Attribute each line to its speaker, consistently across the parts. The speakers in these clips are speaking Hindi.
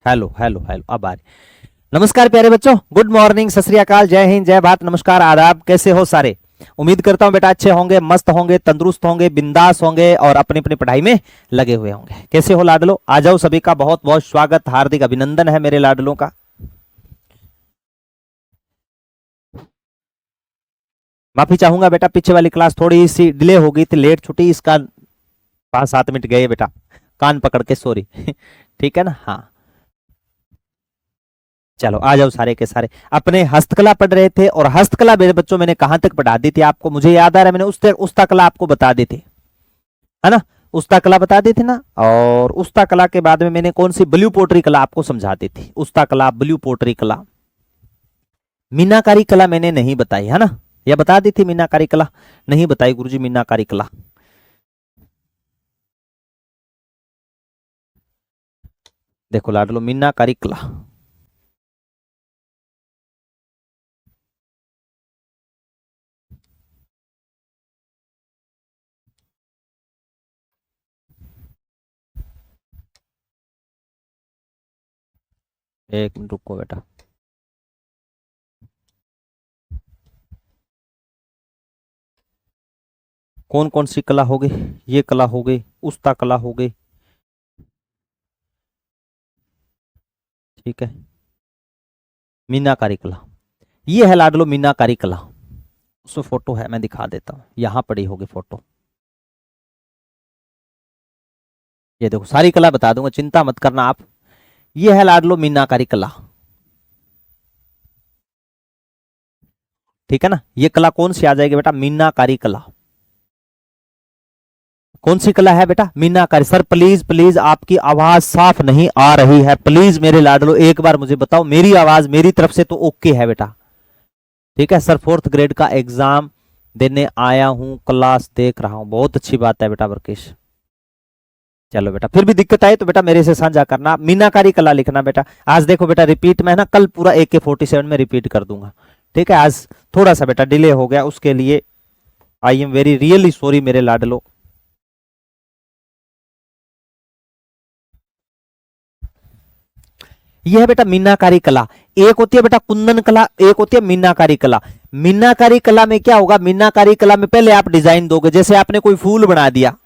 Speaker 1: हेलो हेलो हेलो, अब आ रही। नमस्कार प्यारे बच्चों, गुड मॉर्निंग, सत श्री अकाल, जय हिंद, जय भारत, नमस्कार, आदाब। कैसे हो सारे? उम्मीद करता हूं बेटा अच्छे होंगे, मस्त होंगे, तंदुरुस्त होंगे, बिंदास होंगे और अपनी अपनी पढ़ाई में लगे हुए होंगे। कैसे हो लाडलो? आ जाओ, सभी का बहुत बहुत स्वागत, हार्दिक अभिनंदन है मेरे लाडलों का। माफी चाहूंगा बेटा, पीछे वाली क्लास थोड़ी सी डिले हो गई थी, लेट छुट्टी, इसका 5-7 मिनट गए बेटा, कान पकड़ के, सॉरी। ठीक है ना? हाँ, चलो आ जाओ सारे के सारे। अपने हस्तकला पढ़ रहे थे, और हस्तकला मेरे बच्चों मैंने कहां तक पढ़ा दी थी आपको? मुझे याद आ रहा है, मैंने उस्ता कला आपको बता दी थी, है ना? उस्ता कला बता दी थी ना। और उस्ता कला के बाद में मैंने कौन सी ब्लू पोटरी कला आपको समझा दी थी? उस्ता कला, ब्लू पोटरी कला। मीनाकारी कला मैंने नहीं बताई, है ना? या बता दी थी मीनाकारी कला? नहीं बताई गुरुजी मीनाकारी कला। देखो लाडलो, मीनाकारी कला, एक मिनट रुको बेटा। कौन कौन सी कला हो गई? ये कला हो गई, उस्ता कला हो गई, ठीक है। मीनाकारी कला, ये है लाडलो मीनाकारी कला। उसमें फोटो है, मैं दिखा देता हूँ, यहाँ पड़ी होगी फोटो। ये देखो, सारी कला बता दूंगा, चिंता मत करना आप। ये है लाडलो मीनाकारी कला, ठीक है ना? ये कला कौन सी आ जाएगी बेटा? मीनाकारी कला। कौन सी कला है बेटा? मीनाकारी। सर प्लीज प्लीज, आपकी आवाज साफ नहीं आ रही है, प्लीज मेरे लाडलो एक बार मुझे बताओ, मेरी आवाज मेरी तरफ से तो ओके है बेटा? ठीक है सर, 4th ग्रेड का एग्जाम देने आया हूं, क्लास देख रहा हूं, बहुत अच्छी बात है बेटा वर्केश। चलो बेटा, फिर भी दिक्कत आए तो बेटा मेरे से साझा करना। मीनाकारी कला लिखना बेटा। आज देखो बेटा, रिपीट में है ना, कल पूरा AK-47 में रिपीट कर दूंगा, ठीक है? आज थोड़ा सा बेटा डिले हो गया, उसके लिए I am very really sorry मेरे लाडलो। यह है बेटा मीनाकारी कला। एक होती है बेटा कुंदन कला, एक होती है मीनाकारी कला। मीनाकारी कला में क्या होगा? मीनाकारी कला में पहले आप डिजाइन दोगे, जैसे आपने कोई फूल बना दिया,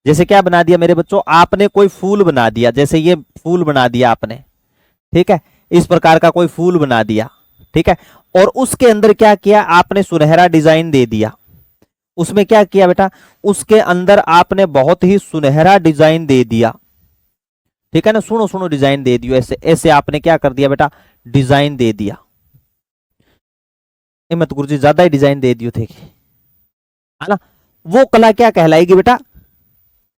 Speaker 1: जैसे क्या बना दिया मेरे बच्चों? आपने कोई फूल बना दिया, जैसे ये फूल बना दिया आपने, ठीक है? इस प्रकार का कोई फूल बना दिया, ठीक है? और उसके अंदर क्या किया आपने? सुनहरा डिजाइन दे दिया। उसमें क्या किया बेटा? उसके अंदर आपने बहुत ही सुनहरा डिजाइन दे दिया, ठीक है ना? सुनो सुनो, डिजाइन दे दियो, ऐसे ऐसे आपने क्या कर दिया बेटा? डिजाइन दे दिया। हिम्मत गुरुजी ज्यादा ही डिजाइन दे दियो थे, है ना? वो कला क्या कहलाएगी बेटा?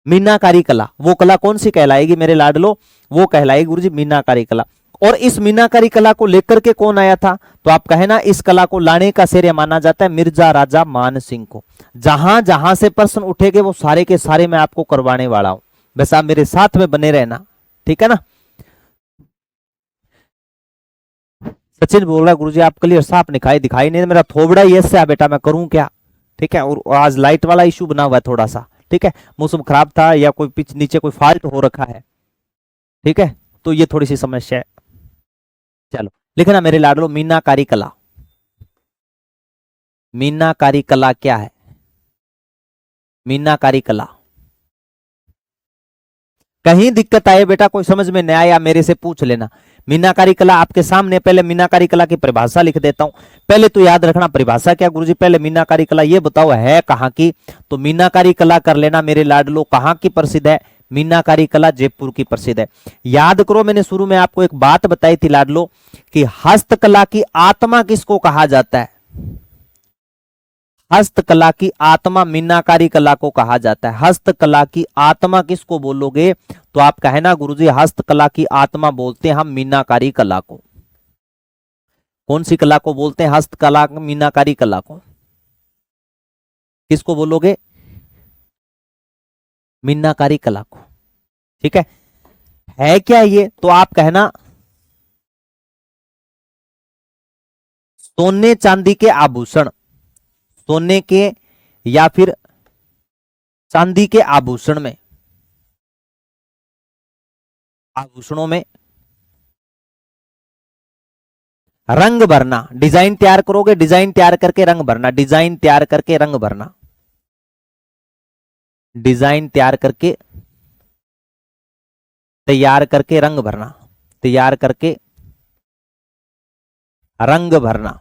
Speaker 1: मीनाकारी कला। वो कला कौन सी कहलाएगी मेरे लाडलो? वो कहलाएगी गुरुजी मीनाकारी कला। और इस मीनाकारी कला को लेकर के कौन आया था? तो आप कहे ना, इस कला को लाने का श्रेय माना जाता है मिर्जा राजा मान सिंह को। जहां जहां से प्रश्न उठेगे वो सारे के सारे मैं आपको करवाने वाला हूं, बस आप मेरे साथ में बने रहना, ठीक है ना? सचिन बोल रहा है गुरुजी आप क्लियर साफ दिखाई दिखाई नहीं, मेरा थोबड़ा ही ऐसे है बेटा, मैं करूं क्या? ठीक है, और आज लाइट वाला इशू बना हुआ है थोड़ा सा, ठीक है? मौसम खराब था या कोई पिच नीचे कोई फॉल्ट हो रखा है, ठीक है? तो ये थोड़ी सी समस्या है। चलो लिखना मेरे लाडलो, मीनाकारी कला। मीनाकारी कला क्या है? मीनाकारी कला। कहीं दिक्कत आए बेटा, कोई समझ में नहीं आया, मेरे से पूछ लेना। मीनाकारी कला आपके सामने, पहले मीनाकारी कला की परिभाषा लिख देता हूं। पहले तो याद रखना परिभाषा क्या गुरुजी, पहले मीनाकारी कला ये बताओ है कहां की? तो मीनाकारी कला कर लेना मेरे लाडलो, कहां की प्रसिद्ध है? मीनाकारी कला जयपुर की प्रसिद्ध है। याद करो, मैंने शुरू में आपको एक बात बताई थी लाडलो, कि हस्तकला की आत्मा किसको कहा जाता है? हस्तकला की आत्मा मीनाकारी कला को कहा जाता है। हस्तकला की आत्मा किसको बोलोगे? तो आप कहना गुरुजी हस्तकला की आत्मा बोलते हैं हम मीनाकारी कला को। कौन सी कला को बोलते हैं? हस्तकला, मीनाकारी कला को किसको बोलोगे? मीनाकारी कला को, ठीक है क्या ये? तो आप कहना सोने चांदी के आभूषण, सोने के या फिर चांदी के आभूषण में आभूषणों में रंग भरना, डिजाइन तैयार करोगे, डिजाइन तैयार करके रंग भरना, डिजाइन तैयार करके रंग भरना, डिजाइन तैयार करके, तैयार करके रंग भरना, तैयार करके रंग भरना।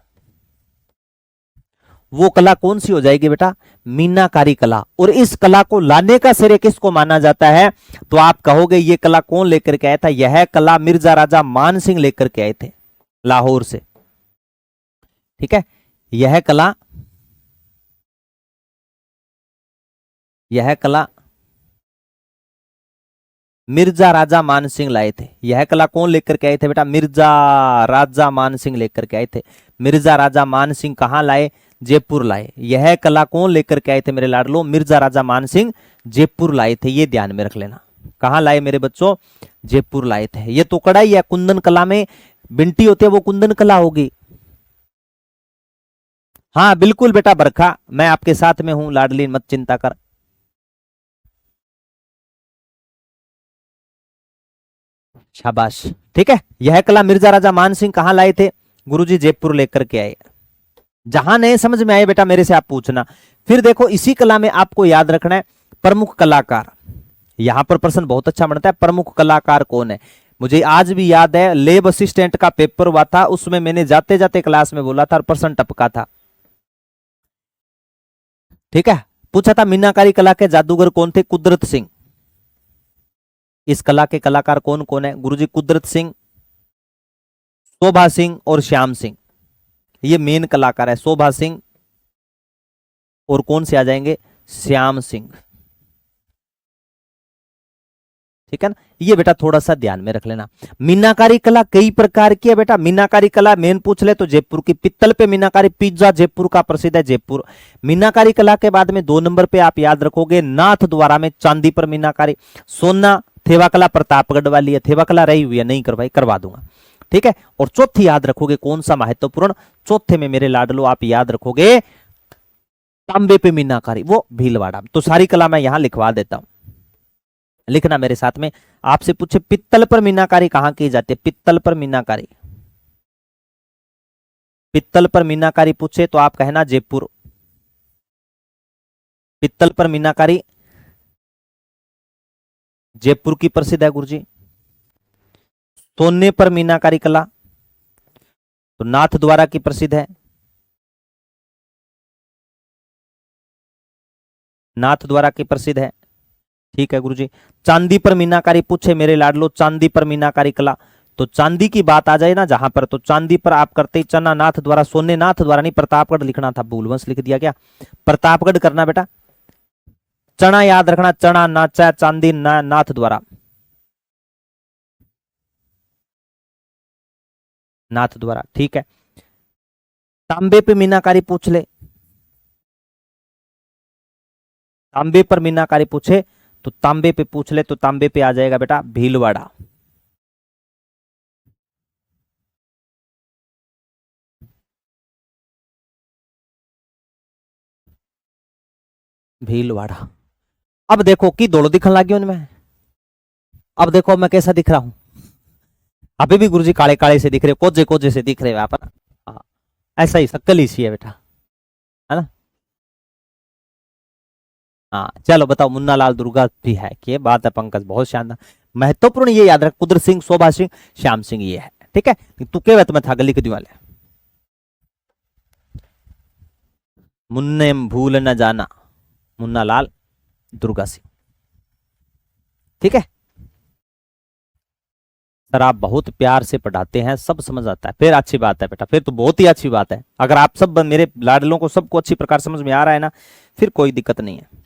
Speaker 1: वो कला कौन सी हो जाएगी बेटा? मीनाकारी कला। और इस कला को लाने का श्रेय किसको माना जाता है? तो आप कहोगे ये कला कौन लेकर के आया था? यह कला मिर्जा राजा मान सिंह लेकर के आए थे लाहौर से। ठीक है, यह कला, यह कला मिर्जा राजा मान सिंह लाए थे। यह कला कौन लेकर के आए थे बेटा? मिर्जा राजा मान सिंह लेकर के आए थे। मिर्जा राजा मान सिंह कहां लाए? जयपुर लाए। यह कला कौन लेकर के आए थे मेरे लाडलो? मिर्जा राजा मान सिंह जयपुर लाए थे। ये ध्यान में रख लेना। कहां लाए मेरे बच्चों? जयपुर लाए थे। ये तो कढ़ाई है, कुंदन कला में बिंटी होती है, वो कुंदन कला होगी। हाँ बिल्कुल बेटा बरखा, मैं आपके साथ में हूं लाडली, मत चिंता कर। शाबाश। ठीक है, यह कला मिर्जा राजा मान सिंह कहां लाए थे? गुरुजी जयपुर लेकर के आए। जहां नहीं समझ में आए बेटा मेरे से आप पूछना। फिर देखो इसी कला में आपको याद रखना है प्रमुख कलाकार। यहां पर प्रश्न बहुत अच्छा बनता है, प्रमुख कलाकार कौन है? मुझे आज भी याद है, लेब असिस्टेंट का पेपर हुआ था, उसमें मैंने जाते जाते क्लास में बोला था और प्रश्न टपका था। ठीक है, पूछा था मीनाकारी कला के जादूगर कौन थे? कुदरत सिंह। इस कला के कलाकार कौन कौन है? गुरुजी कुदरत सिंह, शोभा सिंह और श्याम सिंह। ये मेन कलाकार है, शोभा सिंह और कौन से आ जाएंगे? श्याम सिंह। ठीक है ना, ये बेटा थोड़ा सा ध्यान में रख लेना। मीनाकारी कला कई प्रकार की है बेटा। मीनाकारी कला मेन पूछ ले तो जयपुर की, पित्तल पे मीनाकारी, पिज्जा जयपुर का प्रसिद्ध है, जयपुर। मीनाकारी कला के बाद में 2 नंबर पे आप याद रखोगे नाथ द्वारा में चांदी पर मीनाकारी। सोना थेवा कला प्रतापगढ़ वाली है, थेवा कला रही हुई है, नहीं करवाई, करवा दूंगा। ठीक है, और चौथी याद रखोगे कौन सा महत्वपूर्ण? चौथे में मेरे लाडलो आप याद रखोगे तांबे पे मीनाकारी, वो भीलवाड़ा। तो सारी कला मैं यहां लिखवा देता हूं, लिखना मेरे साथ में। आपसे पूछे पित्तल पर मीनाकारी कहां की जाती है? पित्तल पर मीनाकारी, पित्तल पर मीनाकारी पूछे तो आप कहना जयपुर। पित्तल पर मीनाकारी जयपुर की प्रसिद्ध है गुरुजी। सोने पर मीनाकारी कला तो नाथ द्वारा की प्रसिद्ध है, नाथ द्वारा की प्रसिद्ध है। ठीक है गुरुजी। चांदी पर मीनाकारी पूछे मेरे लाडलो, चांदी पर मीनाकारी कला, तो चांदी की बात आ जाए ना जहां पर, तो चांदी पर आप करते ही चना नाथ द्वारा, सोने नाथ द्वारा नहीं, प्रतापगढ़ लिखना था, भूलवंश लिख दिया क्या? प्रतापगढ़ करना बेटा। चना याद रखना, चना नाचा चांदी नाथ द्वारा, नाथ द्वारा। ठीक है, तांबे पे मीनाकारी पूछ ले, तांबे पर मीनाकारी पूछे तो तांबे पे पूछ ले, तो तांबे पे आ जाएगा बेटा भीलवाड़ा। भीलवाड़ा। अब देखो कि दौड़ दिखने लगी उनमें। अब देखो मैं कैसा दिख रहा हूं, अभी भी गुरुजी काले काले से दिख रहे, कोजे कोजे से दिख रहे वहां पर। हाँ, ऐसा ही शक्ल ही सी है बेटा, है ना। हाँ चलो बताओ, मुन्ना लाल दुर्गा भी है कि बात है पंकज, बहुत शानदार। महत्वपूर्ण ये याद रख, कुदरत सिंह, शोभा सिंह, श्याम सिंह, ये है। ठीक है, तू के मैं था गली के दीवाले, मुन्ने भूल न जाना, मुन्ना लाल दुर्गा सिंह। ठीक है सर, आप बहुत प्यार से पढ़ाते हैं, सब समझ आता है, फिर अच्छी बात है बेटा, फिर तो बहुत ही अच्छी बात है। अगर आप सब मेरे लाडलों को सबको अच्छी प्रकार समझ में आ रहा है ना, फिर कोई दिक्कत नहीं है।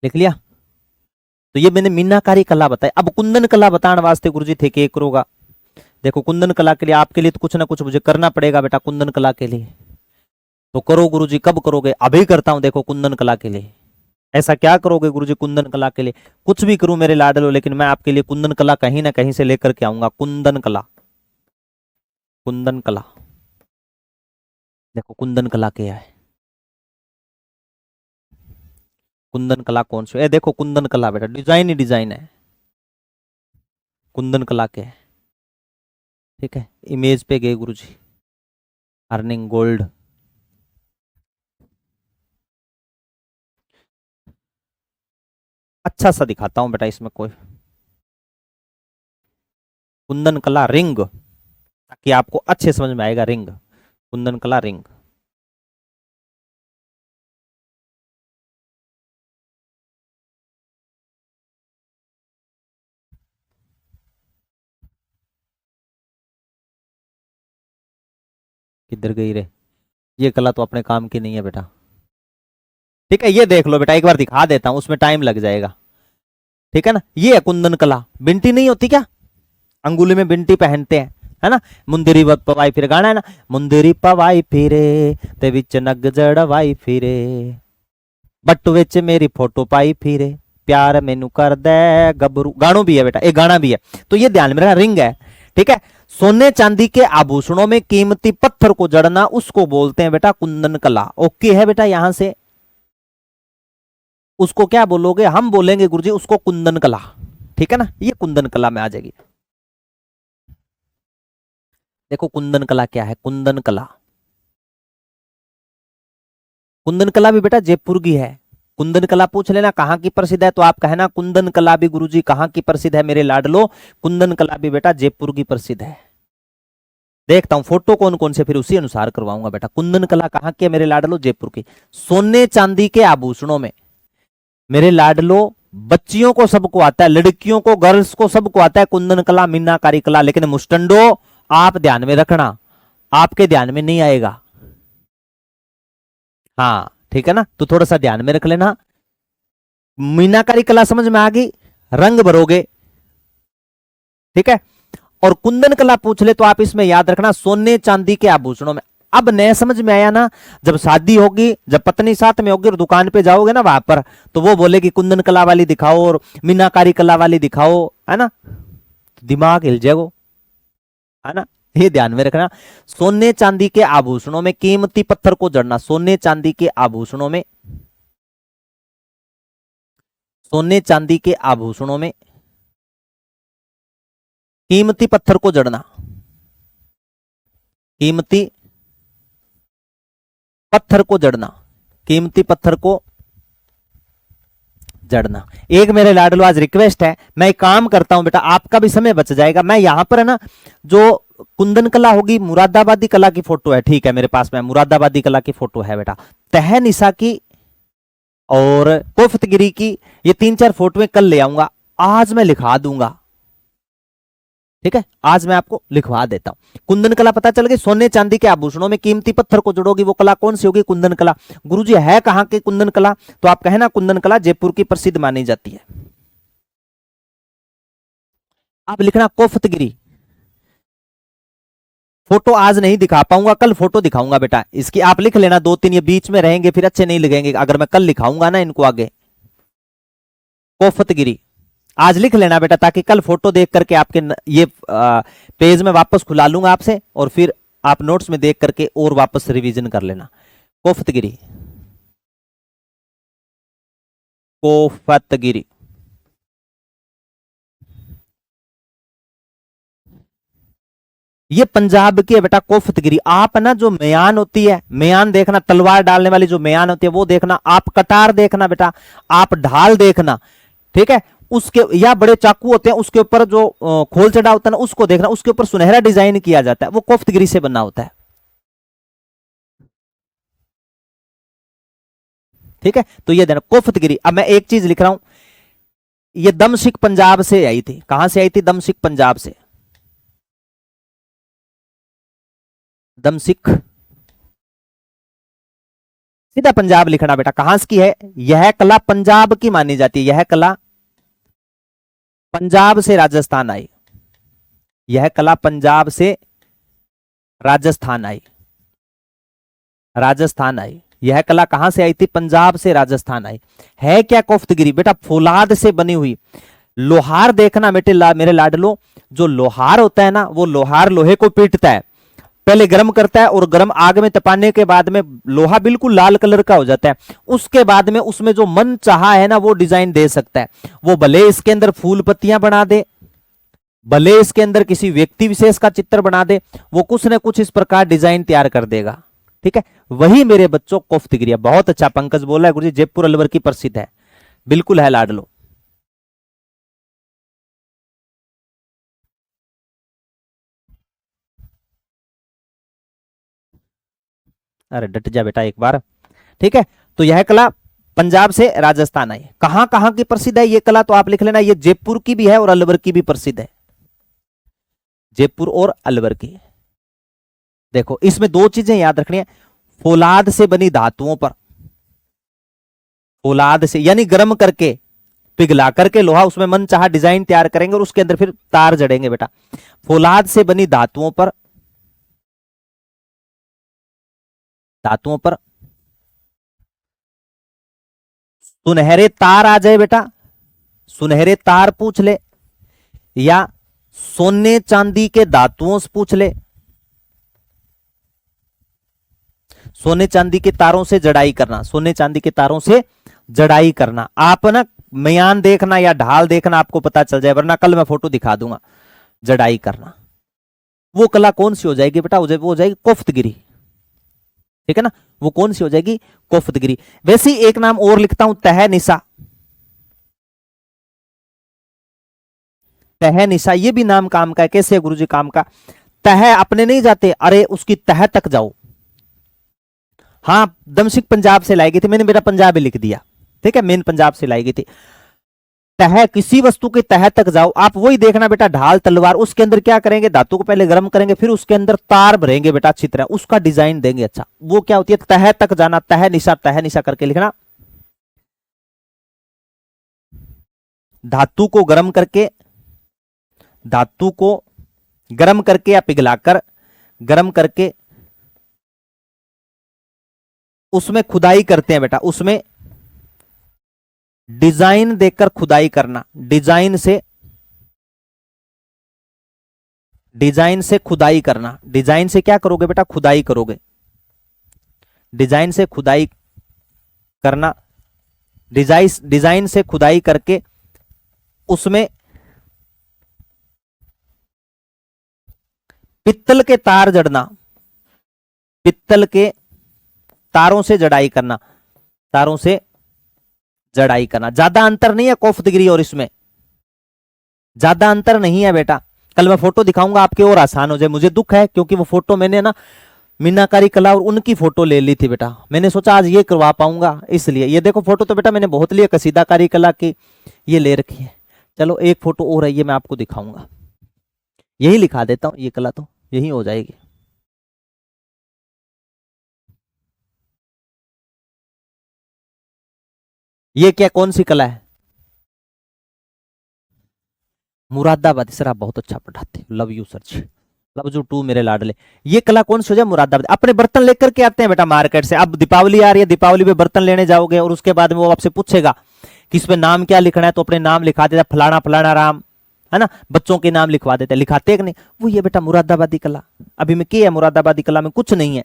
Speaker 1: लिख लिया? तो ये मैंने मीनाकारी कला बताई। अब कुंदन कला बताने वास्ते गुरुजी थे कि एक रोगा। देखो कुंदन कला के लिए आपके लिए तो कुछ ना कुछ मुझे करना पड़ेगा बेटा, कुंदन कला के लिए। तो करो गुरुजी, कब करोगे? अभी करता हूं देखो कुंदन कला के लिए। ऐसा क्या करोगे गुरुजी कुंदन कला के लिए? कुछ भी करूं मेरे लाडलो, लेकिन मैं आपके लिए कुंदन कला कहीं ना कहीं से लेकर के आऊंगा। कुंदन कला, कुंदन कला। देखो कुंदन कला क्या है, कुंदन कला कौन सी? ये देखो कुंदन कला बेटा, डिजाइन ही डिजाइन है कुंदन कला के। ठीक है, इमेज पे गए गुरुजी, अर्निंग गोल्ड। अच्छा सा दिखाता हूं बेटा इसमें कोई, कुंदन कला रिंग, ताकि आपको अच्छे समझ में आएगा। रिंग, कुंदन कला रिंग। किधर गई रे? ये कला तो अपने काम की नहीं है बेटा। ठीक है, ये देख लो बेटा, एक बार दिखा देता हूं, उसमें टाइम लग जाएगा। ठीक है ना, ये है कुंदन कला। बिंटी नहीं होती क्या, अंगुली में बिंटी पहनते हैं, है ना। मुंदरी पवाई फिरे, गाना है ना, मुंदरी पवाई फिरे ते विच नग जड़वाई फिरे, बट्टू विच मेरी फोटो पाई फिरे, प्यार मैनू कर दे गबरू। गानों भी है बेटा, एक गाना भी है। तो ये ध्यान में रखना, रिंग है। ठीक है, सोने चांदी के आभूषणों में कीमती पत्थर को जड़ना, उसको बोलते हैं बेटा कुंदन कला। ओके है बेटा, यहां से उसको क्या बोलोगे? हम बोलेंगे गुरुजी उसको कुंदन कला। ठीक है ना, ये कुंदन कला में आ जाएगी। देखो कुंदन कला क्या है, कुंदन कला, कुंदन कला भी बेटा जयपुर की है। कुंदन कला पूछ लेना कहां की प्रसिद्ध है, तो आप कहना कुंदन कला भी गुरुजी कहां की प्रसिद्ध है मेरे लाडलो, कुंदन कला भी बेटा जयपुर की प्रसिद्ध है। देखता हूं फोटो कौन कौन से, फिर उसी अनुसार करवाऊंगा बेटा। कुंदन कला कहां की है मेरे लाडलो? जयपुर की। सोने चांदी के आभूषणों में मेरे लाडलो, बच्चियों को सबको आता है, लड़कियों को, गर्ल्स को सबको आता है कुंदन कला, मीनाकारी कला। लेकिन मुस्टंडो आप ध्यान में रखना, आपके ध्यान में नहीं आएगा। हाँ ठीक है ना, तो थोड़ा सा ध्यान में रख लेना। मीनाकारी कला समझ में आ गई, रंग भरोगे। ठीक है, और कुंदन कला पूछ ले तो आप इसमें याद रखना सोने चांदी के आभूषणों में। अब नए समझ में आया ना, जब शादी होगी, जब पत्नी साथ में होगी और दुकान पे जाओगे ना वहां पर, तो वो बोलेगी कुंदन कला वाली दिखाओ और मीनाकारी कला वाली दिखाओ, है ना, दिमाग हिल जाएगा, है ना। ये ध्यान में रखना, सोने चांदी के आभूषणों में कीमती पत्थर को जड़ना, सोने चांदी के आभूषणों में, सोने चांदी के आभूषणों में कीमती पत्थर को जड़ना, कीमती पत्थर को जड़ना, कीमती पत्थर को जड़ना। एक मेरे लाडलो आज रिक्वेस्ट है, मैं एक काम करता हूं बेटा, आपका भी समय बच जाएगा। मैं यहां पर है ना, जो कुंदन कला होगी, मुरादाबादी कला की फोटो है, ठीक है मेरे पास में मुरादाबादी कला की फोटो है बेटा, तह निशा की और कोफ्तगिरी की, ये 3-4 फोटोएं कल ले आऊंगा, आज मैं लिखवा दूंगा। ठीक है, आज मैं आपको लिखवा देता हूं। कुंदन कला पता चल गई, सोने चांदी के आभूषणों में कीमती पत्थर को जोड़ोगी, वो कला कौन सी होगी? कुंदन कला। गुरुजी है कहां की कुंदन कला? तो आप कहना कुंदन कला जयपुर की प्रसिद्ध मानी जाती है। आप लिखना कोफ्तगिरी। फोटो आज नहीं दिखा पाऊंगा, कल फोटो दिखाऊंगा बेटा इसकी, आप लिख लेना 2-3, ये बीच में रहेंगे फिर अच्छे नहीं लगेंगे अगर मैं कल लिखाऊंगा ना इनको आगे। कोफ्तगिरी आज लिख लेना बेटा, ताकि कल फोटो देख करके आपके ये पेज में वापस खुला लूंगा आपसे, और फिर आप नोट्स में देख करके और वापस रिवीजन कर लेना। कोफ्तगिरी, कोफ्तगिरी, ये पंजाब की है बेटा कोफ्तगिरी। आप ना जो म्यान होती है, म्यान देखना, तलवार डालने वाली जो म्यान होती है वो देखना, आप कटार देखना बेटा, आप ढाल देखना। ठीक है, उसके या बड़े चाकू होते हैं उसके ऊपर जो खोल चढ़ा होता है ना उसको देखना, उसके ऊपर सुनहरा डिजाइन किया जाता है, वो कोफ्तगिरी से बना होता है। ठीक है, तो ये देना कोफ्तगिरी। अब मैं एक चीज लिख रहा हूं, ये दमशिक पंजाब से आई थी। कहां से आई थी? दमशिक पंजाब से। दमशिक, सीधा पंजाब लिखना बेटा। कहां की है? यह कला पंजाब की मानी जाती है, यह कला पंजाब से राजस्थान आई, यह कला पंजाब से राजस्थान आई, राजस्थान आई। यह कला कहां से आई थी? पंजाब से राजस्थान आई। है क्या कोफ्तगिरी? बेटा फौलाद से बनी हुई। लोहार देखना बेटे मेरे लाडलो, जो लोहार होता है ना, वो लोहार लोहे को पीटता है, पहले गर्म करता है और गर्म आग में तपाने के बाद में लोहा बिल्कुल लाल कलर का हो जाता है। उसके बाद में उसमें जो मन चाहा है ना वो डिजाइन दे सकता है। वो भले इसके अंदर फूल पत्तियां बना दे, भले इसके अंदर किसी व्यक्ति विशेष का चित्र बना दे, वो कुछ ना कुछ इस प्रकार डिजाइन तैयार कर देगा। ठीक है, वही मेरे बच्चों कोफ्तगिरी है। बहुत अच्छा पंकज बोला है गुरुजी, जयपुर अलवर की प्रसिद्ध है। बिल्कुल है लाडलो। अरे डट जा बेटा एक बार। ठीक है, तो यह कला पंजाब से राजस्थान आई। कहां कहां की प्रसिद्ध है ये कला, तो आप लिख लेना, ये जयपुर की भी है और अलवर की भी प्रसिद्ध है। जयपुर और अलवर की। देखो इसमें दो चीजें याद रखनी है। फौलाद से बनी धातुओं पर, फौलाद से यानी गर्म करके पिघला करके लोहा, उसमें मन चाहा डिजाइन तैयार करेंगे और उसके अंदर फिर तार जड़ेंगे बेटा। फौलाद से बनी धातुओं पर, धातुओं पर सुनहरे तार आ जाए बेटा, सुनहरे तार पूछ ले, या सोने चांदी के धातुओं से पूछ ले। सोने चांदी के तारों से जड़ाई करना, सोने चांदी के तारों से जड़ाई करना। आप ना म्यान देखना या ढाल देखना, आपको पता चल जाए, वरना कल मैं फोटो दिखा दूंगा। जड़ाई करना वो कला कौन सी हो जाएगी बेटा, वो हो जाएगी कोफ्तगिरी। ठीक है ना, वो कौन सी हो जाएगी, कोफ्तगिरी। वैसे ही एक नाम और लिखता हूं, तह निशा। तह निशा ये भी नाम काम का है। कैसे है गुरुजी काम का, तह अपने नहीं जाते, अरे उसकी तह तक जाओ। हाँ दमशिक पंजाब से लाई गई थी, मैंने बेटा पंजाब ही लिख दिया। ठीक है, मेन पंजाब से लाई गई थी। तह किसी वस्तु के तह तक जाओ, आप वही देखना बेटा, ढाल तलवार, उसके अंदर क्या करेंगे, धातु को पहले गर्म करेंगे, फिर उसके अंदर तार भरेंगे बेटा, अच्छी तरह उसका डिजाइन देंगे। अच्छा वो क्या होती है, तह तक जाना, तह निशा करके लिखना। धातु को गर्म करके, धातु को गर्म करके या पिघलाकर, गर्म करके उसमें खुदाई करते हैं बेटा, उसमें डिजाइन देकर खुदाई करना। डिजाइन से खुदाई करना। डिजाइन से क्या करोगे बेटा, खुदाई करोगे। डिजाइन से खुदाई करना, डिजाइन से खुदाई करके उसमें पित्तल के तार जड़ना, पित्तल के तारों से जड़ाई करना, तारों से जड़ाई करना। ज्यादा अंतर नहीं है कोफ्तगिरी और इसमें, ज्यादा अंतर नहीं है बेटा। कल मैं फोटो दिखाऊंगा आपके और आसान हो जाए। मुझे दुख है क्योंकि वो फोटो मैंने ना मीनाकारी कला और उनकी फोटो ले ली थी बेटा, मैंने सोचा आज ये करवा पाऊंगा इसलिए। ये देखो फोटो तो बेटा मैंने बहुत लिए, कसीदाकारी कला की ये ले रखी है। चलो एक फोटो और है, ये मैं आपको दिखाऊंगा। यही लिखा देता हूं, ये कला तो यही हो जाएगी। ये क्या कौन सी कला है, मुरादाबादी। सर आप बहुत अच्छा पढ़ाते हो, love you sir ji, love you too मेरे लाडले। ये कला कौन सी हो जाए, मुरादाबादी। अपने बर्तन लेकर के आते हैं बेटा मार्केट से। अब दीपावली आ रही है, दीपावली पे बर्तन लेने जाओगे और उसके बाद में वो आपसे पूछेगा कि इस पे नाम क्या लिखना है, तो अपने नाम लिखा देता, फलाना फलाना राम, है ना, बच्चों के नाम लिखवा देते, लिखाते कि नहीं। वो ये बेटा मुरादाबादी कला। अभी में क्या है, मुरादाबादी कला में कुछ नहीं है।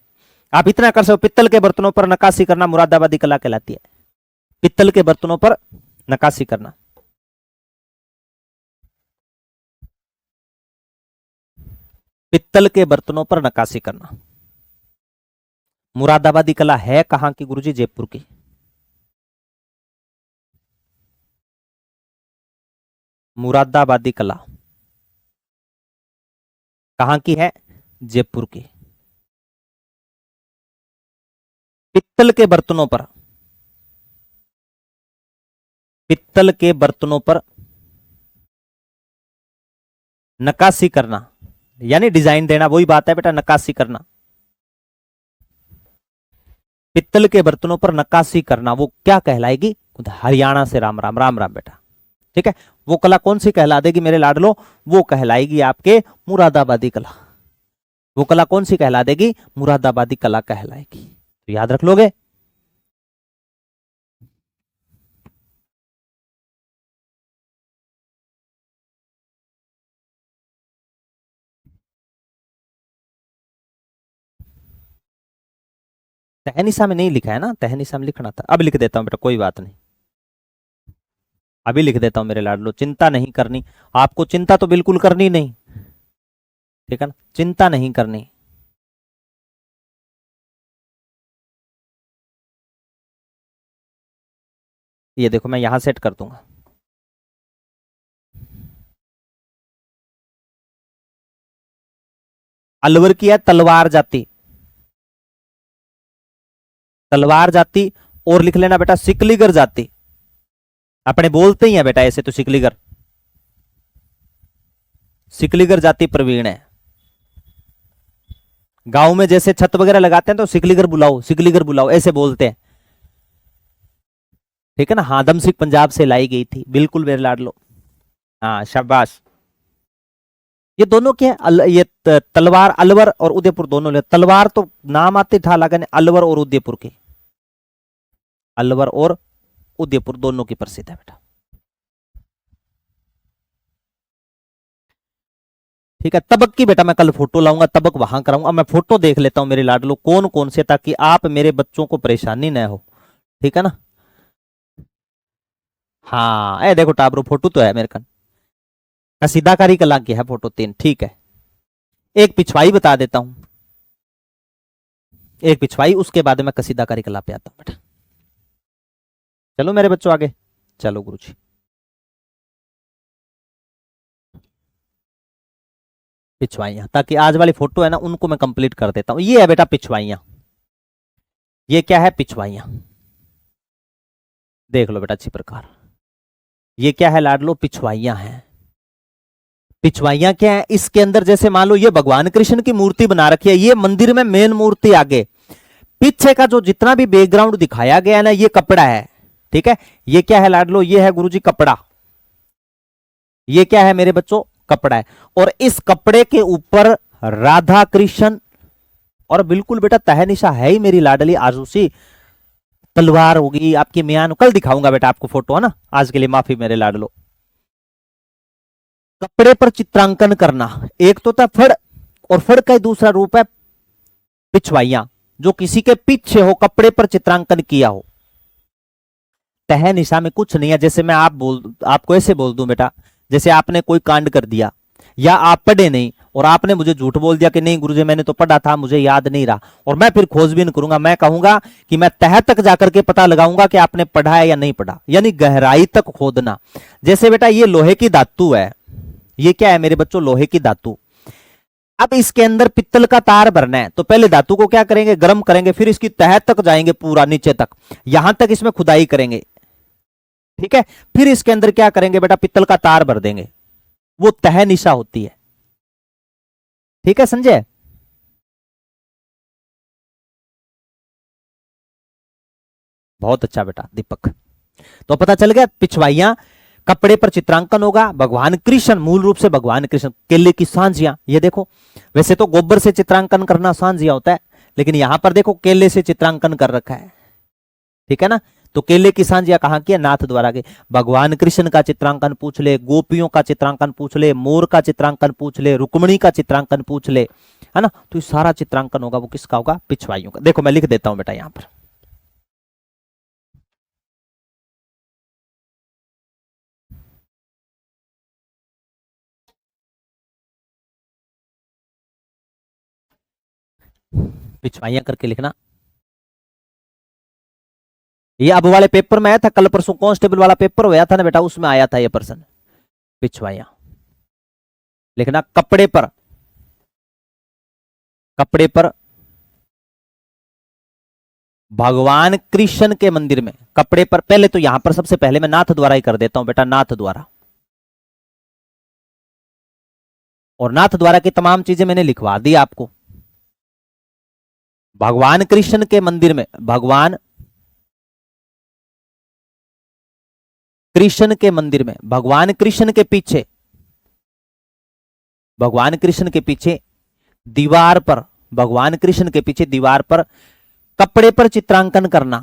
Speaker 1: आप इतना कर सकते हो, पित्तल के बर्तनों पर नक्काशी करना मुरादाबादी कला कहलाती है। पित्तल के बर्तनों पर नक्काशी करना। पित्तल के बर्तनों पर नक्काशी करना मुरादाबादी कला है। कहां की गुरुजी, जयपुर की। मुरादाबादी कला कहां की है, जयपुर की। पित्तल के बर्तनों पर, पित्तल के बर्तनों पर नक्काशी करना यानी डिजाइन देना, वही बात है बेटा, नक्काशी करना। पित्तल के बर्तनों पर नक्काशी करना वो क्या कहलाएगी, हरियाणा से राम राम, राम राम बेटा। ठीक है, वो कला कौन सी कहला देगी मेरे लाडलो, वो कहलाएगी आपके मुरादाबादी कला। वो कला कौन सी कहला देगी, मुरादाबादी कला कहलाएगी। तो याद रख लोगे। तहनिशा में नहीं लिखा है ना, तहनिशा में लिखना था। अब लिख देता हूं बेटा, कोई बात नहीं, अभी लिख देता हूं मेरे लाडलो, चिंता नहीं करनी। आपको चिंता तो बिल्कुल करनी नहीं, ठीक है ना, चिंता नहीं करनी। ये देखो मैं यहां सेट कर दूंगा। अलवर की है तलवार जाति, तलवार जाति। और लिख लेना बेटा सिकलीगर जाति। अपने बोलते ही है बेटा ऐसे तो, सिकलीगर, सिकलीगर जाति प्रवीण है। गांव में जैसे छत वगैरह लगाते हैं तो सिकलीगर बुलाओ, सिकलीगर बुलाओ ऐसे बोलते हैं, ठीक है ना। हादम सिख पंजाब से लाई गई थी, बिल्कुल मेरे लाडलो। हाँ शाबाश। ये दोनों क्या है, ये तलवार अलवर और उदयपुर दोनों ले। तलवार तो नाम आते था लगन, अलवर और उदयपुर के, अलवर और उदयपुर दोनों की प्रसिद्ध है बेटा, ठीक है। तबक की बेटा मैं कल फोटो लाऊंगा, तबक वहां कराऊंगा। मैं फोटो देख लेता हूं मेरे लाडलो कौन कौन से, ताकि आप मेरे बच्चों को परेशानी न हो, ठीक है ना। हाँ ए देखो टाबरो फोटो तो है मेरे कन, कसीदाकारी कला की है फोटो 3, ठीक है। एक पिछवाई बता देता हूं, एक पिछवाई, उसके बाद मैं कसीदाकारी कला पे आता हूं बेटा। चलो मेरे बच्चों आगे चलो गुरुजी। पिछवाइयां, ताकि आज वाली फोटो है ना उनको मैं कंप्लीट कर देता हूं। ये है बेटा पिछवाइयां, ये क्या है पिछवाइयां, देख लो बेटा अच्छी प्रकार। ये क्या है लाडलो, पिछवाइयां हैं। पिछवाइयां क्या है, इसके अंदर जैसे मान लो ये भगवान कृष्ण की मूर्ति बना रखी है, ये मंदिर में मेन मूर्ति आगे, पीछे का जो जितना भी बैकग्राउंड दिखाया गया है ना ये कपड़ा है, ठीक है। ये क्या है लाडलो, ये है गुरुजी कपड़ा, ये क्या है मेरे बच्चों, कपड़ा है। और इस कपड़े के ऊपर राधा कृष्ण, और बिल्कुल बेटा तहनिशा है ही मेरी लाडली आजूसी, तलवार होगी आपकी म्यान, कल दिखाऊंगा बेटा आपको फोटो, है ना। आज के लिए माफी मेरे लाडलो। कपड़े पर चित्रांकन करना, एक तो था फड़, और फड़ का दूसरा रूप है पिछवाइयां, जो किसी के पीछे हो, कपड़े पर चित्रांकन किया हो। तहनिशा में कुछ नहीं है, जैसे मैं आपको ऐसे बोल दूं बेटा, जैसे आपने कोई कांड कर दिया या आप पढ़े नहीं और आपने मुझे झूठ बोल दिया कि नहीं गुरुजी मैंने तो पढ़ा था मुझे याद नहीं रहा, और मैं फिर खोजबीन करूंगा, मैं कहूंगा कि मैं तह तक जाकर के पता लगाऊंगा कि आपने पढ़ा है या नहीं पढ़ा, यानी गहराई तक खोदना। जैसे बेटा ये लोहे की धातु है, ये क्या है मेरे बच्चों, लोहे की धातु। अब इसके अंदर पित्तल का तार भरना है, तो पहले धातु को क्या करेंगे, गर्म करेंगे, फिर इसकी तह तक जाएंगे पूरा नीचे तक, यहां तक इसमें खुदाई करेंगे, ठीक है। फिर इसके अंदर क्या करेंगे बेटा, पित्तल का तार भर देंगे, वो तहनिशा होती है, ठीक है संजय। बहुत अच्छा बेटा दीपक। तो पता चल गया, पिछवाइयां कपड़े पर चित्रांकन होगा, भगवान कृष्ण, मूल रूप से भगवान कृष्ण, केले की सांझियां, ये देखो, वैसे तो गोबर से चित्रांकन करना सांझिया होता है, लेकिन यहां पर देखो केले से चित्रांकन कर रखा है, ठीक है ना। तो केले की सांझिया कहां की है, नाथ द्वारा की। भगवान कृष्ण का चित्रांकन पूछ ले, गोपियों का चित्रांकन पूछ ले, मोर का चित्रांकन पूछ ले, रुक्मणी का चित्रांकन पूछ ले, है ना। तो ये सारा चित्रांकन होगा वो किसका होगा, पिछवाइयों का। देखो मैं लिख देता हूं बेटा यहां पर, पिछवाइयां करके लिखना। ये अब वाले पेपर में आया था, कल परसों कांस्टेबल वाला पेपर होया था ना बेटा, उसमें आया था ये प्रश्न, पिछवाइयां लिखना। कपड़े पर, कपड़े पर भगवान कृष्ण के मंदिर में, कपड़े पर, पहले तो यहां पर सबसे पहले मैं नाथ द्वारा ही कर देता हूं बेटा, नाथ द्वारा। और नाथ द्वारा की तमाम चीजें मैंने लिखवा दी आपको। भगवान कृष्ण के मंदिर में, भगवान कृष्ण के मंदिर में, भगवान कृष्ण के पीछे, भगवान कृष्ण के पीछे दीवार पर, भगवान कृष्ण के पीछे दीवार पर कपड़े पर चित्रांकन करना,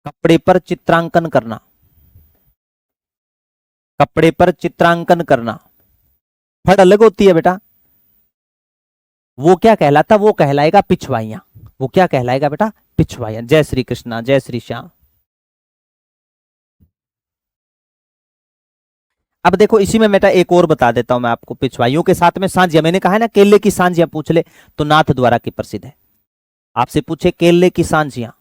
Speaker 1: कपड़े पर चित्रांकन करना, कपड़े पर चित्रांकन करना। फट अलग होती है बेटा, वो क्या कहलाता, वो कहलाएगा पिछवाइयां, वो क्या कहलाएगा बेटा? पिछवाइयां। जय श्री कृष्णा, जय श्री श्याम। अब देखो इसी में बेटा एक और बता देता हूं मैं आपको, पिछवाइयों के साथ में सांझिया। मैंने कहा है ना केले की सांझिया पूछ ले तो नाथ द्वारा की प्रसिद्ध है। आपसे पूछे केले की सांझिया,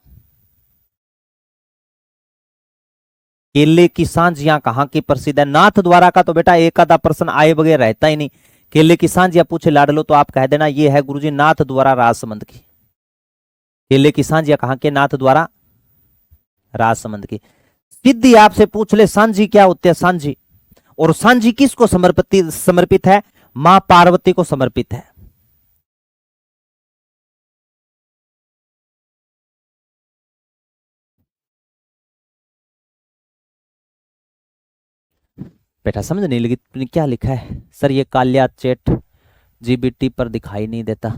Speaker 1: केले की सांझिया कहां की प्रसिद्ध है? नाथ द्वारा का तो बेटा एक आधा प्रश्न आए बगैर रहता ही नहीं। केले की सांझिया पूछे लाडलो तो आप कह देना ये है गुरुजी नाथ द्वारा राजसमंद की। केले की सांझिया कहां के? नाथ द्वारा राजसमंद की। सिद्धि आपसे पूछ ले सांझी क्या होती है? सांझी, और सांझी किसको समर्पित है? मां पार्वती को समर्पित है। बेटा समझ नहीं लगी क्या लिखा है? सर ये कालिया चैट जीबीटी पर दिखाई नहीं देता।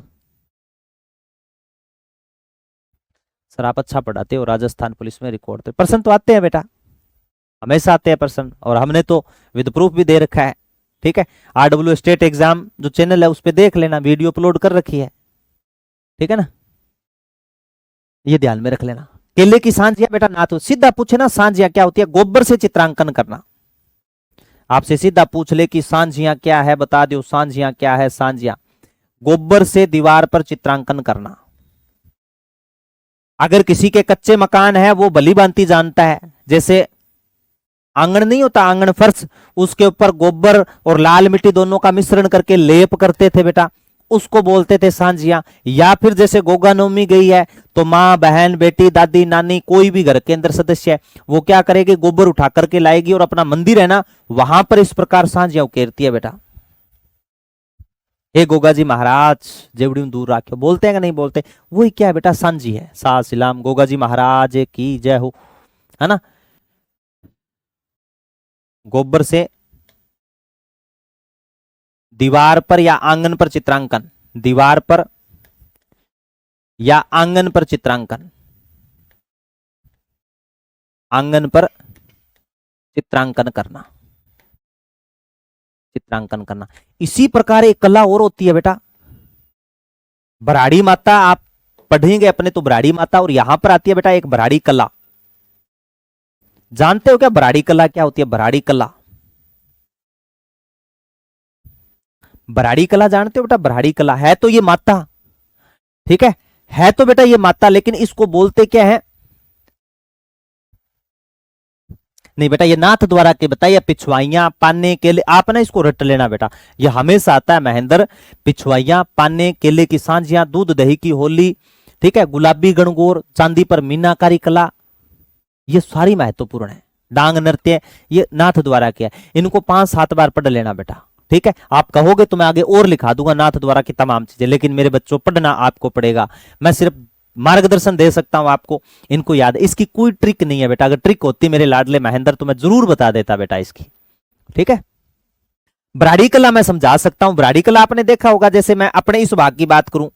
Speaker 1: सर आप अच्छा पढ़ाते हो, राजस्थान पुलिस में रिकॉर्ड थे। प्रश्न तो आते हैं बेटा, हमेशा आते हैं प्रश्न, और हमने तो विद प्रूफ भी दे रखा है। ठीक है, RW स्टेट एग्जाम जो चैनल है उस पर देख लेना, वीडियो अपलोड कर रखी है। ठीक है ना, ये ध्यान में रख लेना। केले की सांझिया बेटा ना तो सीधा पूछे ना सांझिया क्या होती है? गोबर से चित्रांकन करना। आपसे सीधा पूछ ले कि सांझिया क्या है, बता दो सांझिया क्या है? सांझिया गोबर से दीवार पर चित्रांकन करना। अगर किसी के कच्चे मकान है वो भली भांति जानता है, जैसे आंगन नहीं होता, आंगन फर्श, उसके ऊपर गोबर और लाल मिट्टी दोनों का मिश्रण करके लेप करते थे बेटा, उसको बोलते थे सांझिया। या फिर जैसे गोगा नवमी गई है तो माँ बहन बेटी दादी नानी कोई भी घर के अंदर सदस्य है वो क्या करेगी? गोबर उठा करके लाएगी और अपना मंदिर है ना वहां पर इस प्रकार सांझिया उकेरती है बेटा। हे गोगा जी महाराज जेवड़ी दूर राख्यो, बोलते हैं कि नहीं बोलते? वही क्या है बेटा? सांझी है। सा सिलाम गोगा जी महाराज की जय हो, है ना। गोबर से दीवार पर या आंगन पर चित्रांकन, दीवार पर या आंगन पर चित्रांकन, आंगन पर चित्रांकन करना, चित्रांकन करना। इसी प्रकार एक कला और होती है बेटा, भराड़ी माता। आप पढ़ेंगे अपने तो भराड़ी माता, और यहां पर आती है बेटा एक भराड़ी कला। जानते हो क्या भराड़ी कला क्या होती है? भराड़ी कला, भराड़ी कला जानते हो बेटा? भराड़ी कला है तो ये माता, ठीक है तो बेटा ये माता, लेकिन इसको बोलते क्या है? नहीं बेटा ये नाथ द्वारा के बताइए। पिछवाइयां पाने केले, आप ना इसको रट लेना बेटा, ये हमेशा आता है महेंद्र। पिछवाइयां पाने केले की सांझियां दूध दही की होली, ठीक है, गुलाबी गणगौर, चांदी पर मीनाकारी कला, ये सारी महत्वपूर्ण है। डांग नृत्य ये नाथ द्वारा किया है। इनको 5-7 बार पढ़ लेना बेटा, ठीक है। आप कहोगे तो मैं आगे और लिखा दूंगा नाथ द्वारा की तमाम चीजें, लेकिन मेरे बच्चों पढ़ना आपको पड़ेगा। मैं सिर्फ मार्गदर्शन दे सकता हूं आपको, इनको याद। इसकी कोई ट्रिक नहीं है बेटा, अगर ट्रिक होती मेरे लाडले महेंद्र तो मैं जरूर बता देता बेटा इसकी, ठीक है। ब्राड़ी कला मैं समझा सकता हूं। ब्राड़ी कला आपने देखा होगा, जैसे मैं अपने इस भाग की बात करूं,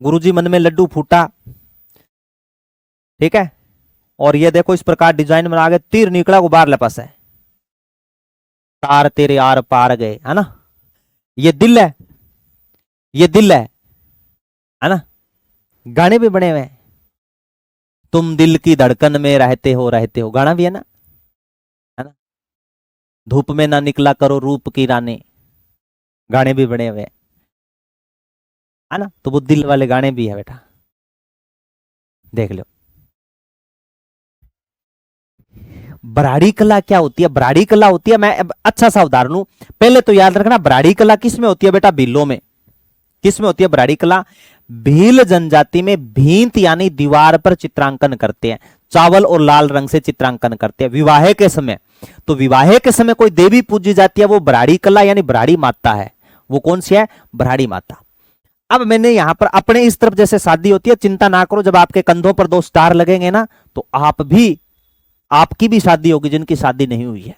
Speaker 1: गुरुजी मन में लड्डू फूटा, ठीक है, और ये देखो इस प्रकार डिजाइन बना के तीर निकला गुबार लपस है, तार तेरे आर पार गए, है ना। ये दिल है, ये दिल है ना। गाने भी बने हुए हैं, तुम दिल की धड़कन में रहते हो गाना भी है ना, है ना। धूप में ना निकला करो रूप की रानी, गाने भी बने हुए हैं, है ना। तो वो दिल वाले गाने भी है बेटा, देख लो। बराड़ी कला क्या होती है? बराड़ी कला होती है, मैं अच्छा सा उदाहरण लूं, पहले तो याद रखना बराड़ी कला किस में होती है बेटा? भीलों में। किस में होती है बराड़ी कला? भील जनजाति में भींत यानी दीवार पर चित्रांकन करते हैं, चावल और लाल रंग से चित्रांकन करते हैं विवाह के समय। तो विवाह के समय कोई देवी पूजी जाती है, वो बराड़ी कला यानी बराड़ी माता है। वो कौन सी है? बराड़ी माता। अब मैंने यहां पर अपने इस तरफ जैसे शादी होती है, चिंता ना करो, जब आपके कंधों पर 2 स्टार लगेंगे ना तो आपकी भी शादी होगी जिनकी शादी नहीं हुई है,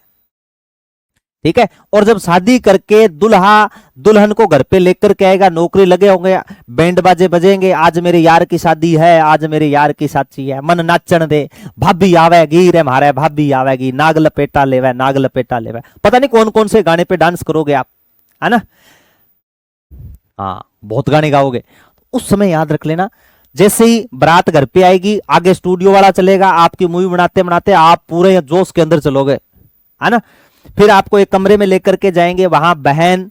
Speaker 1: ठीक है। और जब शादी करके दुल्हा दुल्हन को घर पे लेकर के आएगा, नौकरी लगे होंगे, बैंड बाजे बजेंगे, आज मेरे यार की शादी है, आज मेरे यार की शादी है, मन नाचन दे, भाभी आवेगी रे मारे, भाभी आवेगी, नाग लपेटा लेवे, नाग लपेटा लेवे, पता नहीं कौन कौन से गाने पे डांस करोगे आप, है ना। हाँ बहुत गाने गाओगे। उस समय याद रख लेना, जैसे ही बारात घर पे आएगी आगे स्टूडियो वाला चलेगा, आपकी मूवी बनाते बनाते आप पूरे जोश के अंदर चलोगे, है ना। फिर आपको एक कमरे में लेकर के जाएंगे, वहां बहन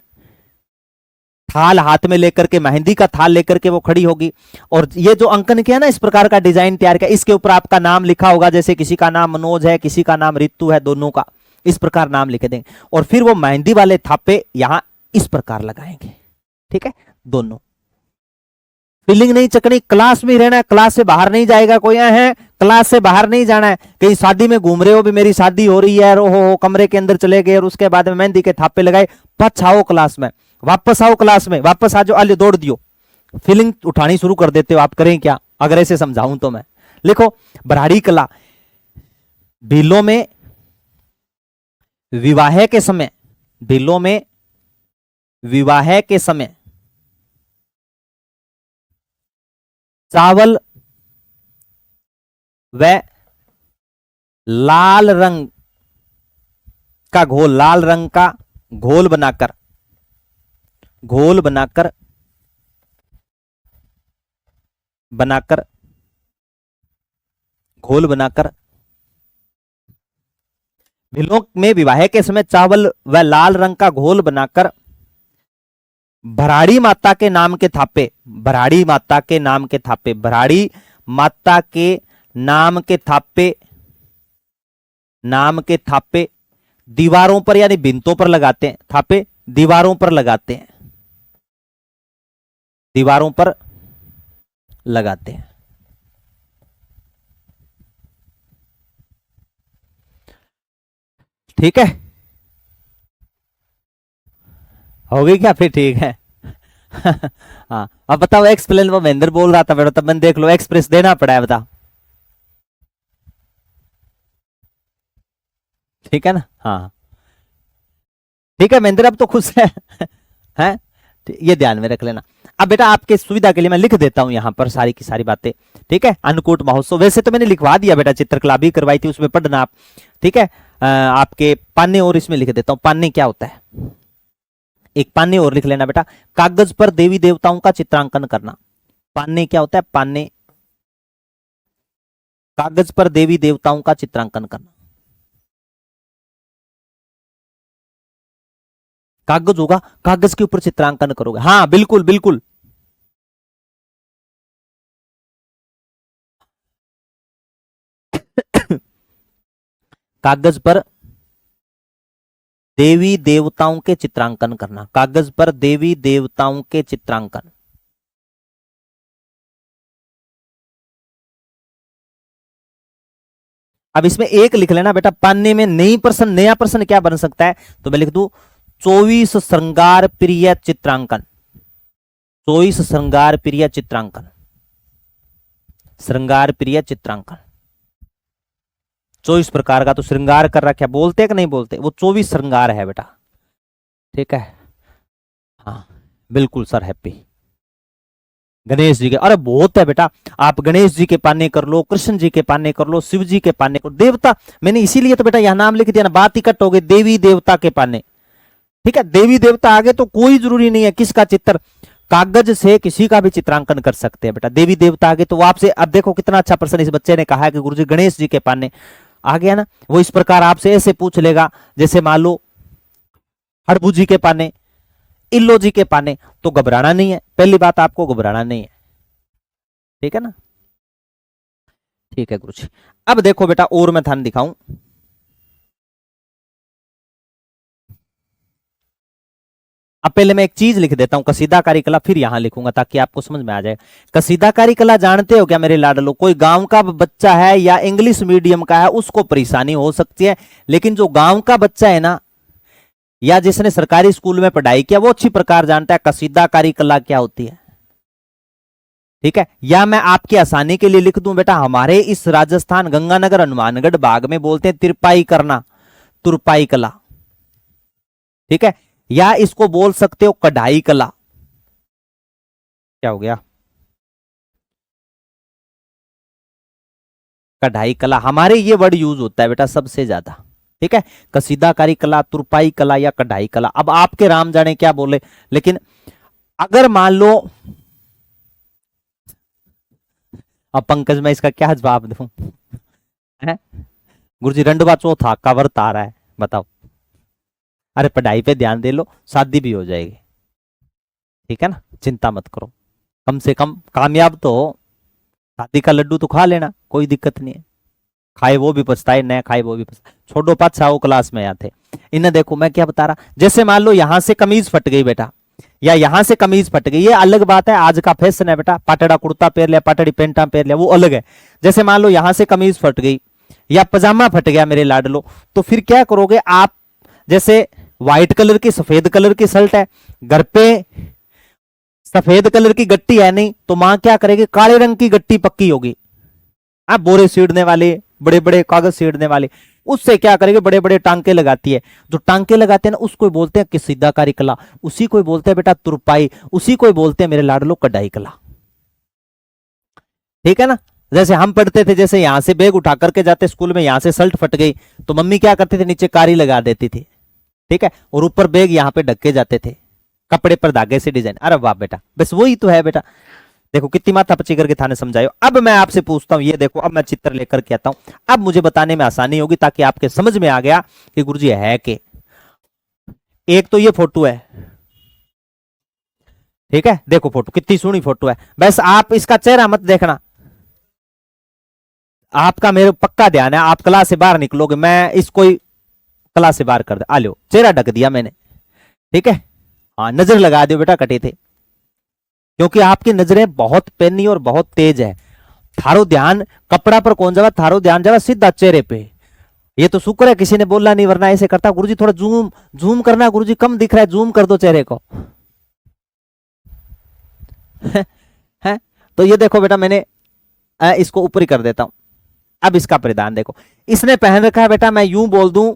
Speaker 1: थाल हाथ में लेकर के, मेहंदी का थाल लेकर के वो खड़ी होगी, और ये जो अंकन किया ना, इस प्रकार का डिजाइन तैयार किया, इसके ऊपर आपका नाम लिखा होगा, जैसे किसी का नाम मनोज है, किसी का नाम रितु है, दोनों का इस प्रकार नाम लिखे देंगे, और फिर वो मेहंदी वाले थापे यहां इस प्रकार लगाएंगे, ठीक है। दोनों फीलिंग नहीं चकनी, क्लास में ही रहना है, क्लास से बाहर नहीं जाएगा कोई, है क्लास से बाहर नहीं जाना है, कहीं शादी में घूम रहे हो, भी मेरी शादी हो रही है, हो कमरे के अंदर चले गए, और उसके बाद में मेहंदी के थापे लगाए, पछाओ क्लास में, वापस आओ क्लास में, वापस आ जाओ, अल्ले दौड़ दियो, फीलिंग उठानी शुरू कर देते हो आप। करें क्या अगर ऐसे समझाऊं तो मैं, लिखो भराड़ी कला, बिलों में विवाह के समय, बिलों में विवाह के समय चावल व लाल रंग का घोल, लाल रंग का घोल बनाकर, घोल बनाकर बनाकर घोल बनाकर भिलों में विवाह के समय चावल व लाल रंग का घोल बनाकर भराड़ी माता के नाम के थापे, भराड़ी माता के नाम के थापे, भराड़ी माता के नाम के थापे, नाम के थापे दीवारों पर यानी भिंतों पर लगाते हैं, थापे दीवारों पर लगाते हैं, दीवारों पर लगाते हैं। ठीक है, हो गई क्या? फिर ठीक है। हाँ अब बताओ, एक्सप्लेन वो महेंद्र बोल रहा था बेटा, तब मैंने देख लो एक्सप्रेस देना पड़ा है, बता। ठीक है ना? हाँ ठीक है महेंद्र, अब तो खुश है। हैं? ये ध्यान में रख लेना। अब बेटा आपके सुविधा के लिए मैं लिख देता हूं यहां पर सारी की सारी बातें, ठीक है। अन्नकूट महोत्सव वैसे तो मैंने लिखवा दिया बेटा, चित्रकला भी करवाई थी, उसमें पढ़ना आप, ठीक है। आपके पान्ने और इसमें लिख देता हूं, पान्ने क्या होता है, एक पान्ने और लिख लेना बेटा, कागज पर देवी देवताओं का चित्रांकन करना। पान्ने क्या होता है? पान्ने कागज पर देवी देवताओं का चित्रांकन करना। कागज होगा, कागज के ऊपर चित्रांकन करोगे, हाँ बिल्कुल बिल्कुल। कागज पर देवी देवताओं के चित्रांकन करना, कागज पर देवी देवताओं के चित्रांकन। अब इसमें एक लिख लेना बेटा, पान्ने में नई प्रश्न, नया प्रश्न क्या बन सकता है, तो मैं लिख दूं 24 श्रृंगार प्रिय चित्रांकन, 24 श्रृंगार प्रिय चित्रांकन, श्रृंगार प्रिय चित्रांकन। 24 प्रकार का तो श्रृंगार कर रखा है, बोलते कि नहीं बोलते, वो 24 श्रृंगार है बेटा, ठीक है। हाँ बिल्कुल सर, हैप्पी। गणेश जी के, अरे बहुत है बेटा, आप गणेश जी के पाने कर लो, कृष्ण जी के पाने कर लो, शिव जी के पाने कर लो, देवता, मैंने इसीलिए तो बेटा यह नाम लिख दिया ना, बात इकट्ठ हो गई, देवी देवता के पाने, ठीक है। देवी देवता आगे तो कोई जरूरी नहीं है किसका चित्र, कागज से किसी का भी चित्रांकन कर सकते हैं बेटा। देवी देवता आगे तो आपसे, अब देखो कितना अच्छा प्रश्न इस बच्चे ने कहा है कि गुरुजी गणेश जी के पाने, आ गया ना। वो इस प्रकार आपसे ऐसे पूछ लेगा, जैसे मान लो हड़बू जी के पाने, इल्लो जी के पाने, तो घबराना नहीं है, पहली बात आपको घबराना नहीं है, ठीक है ना। ठीक है गुरुजी। अब देखो बेटा और मैं थान दिखाऊं, अब पहले मैं एक चीज लिख देता हूं, कसीदाकारी कला, फिर यहां लिखूंगा ताकि आपको समझ में आ जाए। कसीदाकारी कला जानते हो क्या मेरे लाडलो? कोई गांव का बच्चा है या इंग्लिश मीडियम का है उसको परेशानी हो सकती है, लेकिन जो गांव का बच्चा है ना, या जिसने सरकारी स्कूल में पढ़ाई किया, वो अच्छी प्रकार जानता है कसीदाकारी कला क्या होती है, ठीक है। या मैं आपकी आसानी के लिए लिख दूं बेटा, हमारे इस राजस्थान गंगानगर हनुमानगढ़ भाग में बोलते हैं तिरपाई करना, तुरपाई कला, ठीक है। या इसको बोल सकते हो कढ़ाई कला। क्या हो गया? कढ़ाई कला, हमारे ये वर्ड यूज होता है बेटा सबसे ज्यादा, ठीक है। कसीदाकारी कला, तुरपाई कला या कढ़ाई कला, अब आपके राम जाने क्या बोले, लेकिन अगर मान लो अब पंकज मैं इसका क्या जवाब दूं? हैं? गुरुजी रंडवा चौथा कवर आ रहा है, बताओ। अरे पढ़ाई पे ध्यान दे लो, शादी भी हो जाएगी, ठीक है ना, चिंता मत करो, कम से कम कामयाब तो हो। शादी का लड्डू तो खा लेना, कोई दिक्कत नहीं है, खाए वो भी पछताए, न खाए वो भी पछताए। छोड़ो पाछा, वो क्लास में आते इन्हें। देखो मैं क्या बता रहा, जैसे मान लो यहां से कमीज फट गई बेटा, या यहां से कमीज फट गई, ये अलग बात है, आज का फैशन है बेटा, पाटड़ा कुर्ता पहन लिया, पाटड़ी पेंटा पहन लिया, वो अलग है। जैसे मान लो यहां से कमीज फट गई या पजामा फट गया मेरे लाडलो, तो फिर क्या करोगे आप? जैसे व्हाइट कलर की सफेद कलर की शर्ट है, घर पे सफेद कलर की गट्टी है नहीं, तो मां क्या करेगी? काले रंग की गट्टी पक्की होगी, आप बोरे सीड़ने वाले, बड़े बड़े कागज सीड़ने वाले, उससे क्या करेंगे? बड़े बड़े टांके लगाती है। जो टांके लगाते हैं ना, उसको बोलते हैं कसीदाकारी कला, उसी को बोलते हैं बेटा तुरपाई, उसी को बोलते हैं मेरे लाडलो कढ़ाई कला, ठीक है ना। जैसे हम पढ़ते थे, जैसे यहां से बैग उठा करके जाते स्कूल में, यहां से शर्ट फट गई तो मम्मी क्या करती थी? नीचे कारी लगा देती थी, ठीक है, और ऊपर बैग यहां पे ढक के जाते थे, कपड़े पर धागे से डिजाइन। अरे वाह बेटा, बस वही तो है बेटा। देखो कितनी माथा पची करके थाने समझायो। अब मैं आपसे पूछता हूं, ये देखो अब मैं चित्र लेकर के आता हूं, अब मुझे बताने में आसानी होगी, ताकि आपके समझ में आ गया कि गुरुजी है के। एक तो ये फोटो है, ठीक है, देखो फोटो कितनी सोहनी फोटो है, बस आप इसका चेहरा मत देखना, आपका मेरे पक्का ध्यान है, आप क्लास से बाहर निकलोगे, मैं इसको क्लास से बाहर कर दे, आ लो, चेहरा ढक दिया मैंने, ठीक है। हाँ नजर लगा दो बेटा, कटे थे, क्योंकि आपकी नजरें बहुत पेनी और बहुत तेज है। थारो ध्यान कपड़ा पर कौन जावा, थारो ध्यान जावा सीधा चेहरे पे। ये तो शुक्र है किसी ने बोला नहीं, वरना ऐसे करता। गुरुजी थोड़ा जूम जूम करना, गुरुजी कम दिख रहा है, जूम कर दो चेहरे को। है? तो ये देखो बेटा, मैंने इसको ऊपर ही कर देता हूं। अब इसका परिधान देखो, इसने पहन रखा है बेटा, मैं यूं बोल दूं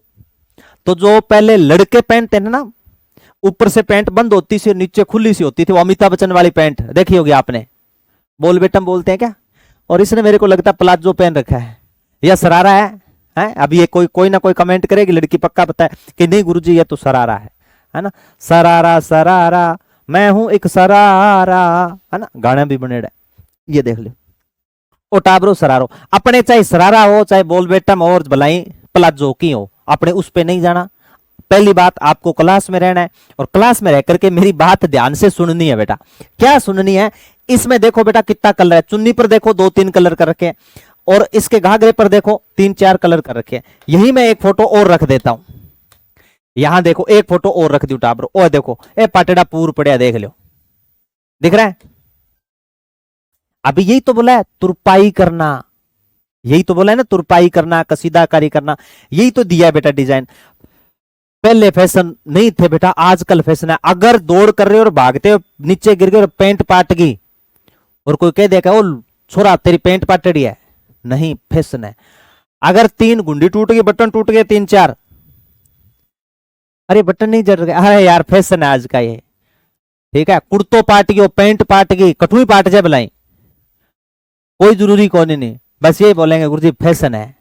Speaker 1: तो जो पहले लड़के पहनते हैं ना, ऊपर से पैंट बंद होती सी, नीचे खुली सी होती थी, वो अमिताभ बच्चन वाली पैंट देखी होगी आपने, बोल बेटम बोलते हैं क्या। और इसने मेरे को लगता है प्लाजो पहन रखा है या सरारा है? अभी ये कोई ना कोई कमेंट करेगी लड़की, पक्का पता है कि नहीं गुरुजी ये तो सरारा है ना, सरारा सरारा मैं हूं एक सरारा, है ना, गाना भी बने, ये देख लो, ओ टाबरो सरारो। अपने चाहे सरारा हो, चाहे बोल बेटम और भलाई प्लाजो की हो, अपने उस पे नहीं जाना। पहली बात, आपको क्लास में रहना है, और क्लास में रह करके मेरी बात ध्यान से सुननी है बेटा। क्या सुननी है? इसमें देखो बेटा कितना कलर है, चुन्नी पर देखो 2-3 कलर कर रखे हैं, और इसके घाघरे पर देखो 3-4 कलर कर रखे हैं। यही मैं एक फोटो और रख देता हूं, यहां देखो एक फोटो और रख दी टाबरो, ओ देखो ए पाटेड़ा पूर पड़िया, देख लो, दिख रहा है। अभी यही तो बोला है तुरपाई करना, यही तो बोला है ना, तुरपाई करना, कसीदाकारी करना, यही तो दिया है बेटा डिजाइन। पहले फैशन नहीं थे बेटा, आजकल फैशन है। अगर दौड़ कर रहे हो और भागते हो, नीचे गिर गए और पैंट पाट गई, और कोई कह देगा ओ छोरा तेरी पैंट पाटड़ी है, नहीं, फैशन है। अगर 3 गुंडी टूट गई, बटन टूट गए 3-4, अरे बटन नहीं जल गए, अरे यार फैशन है आज का ये, ठीक है। कुर्तो पाट गई, पैंट पाट गई, कटुई पाट जाए बुलाई, कोई जरूरी कौन नहीं, बस ये बोलेंगे गुरुजी फैशन है।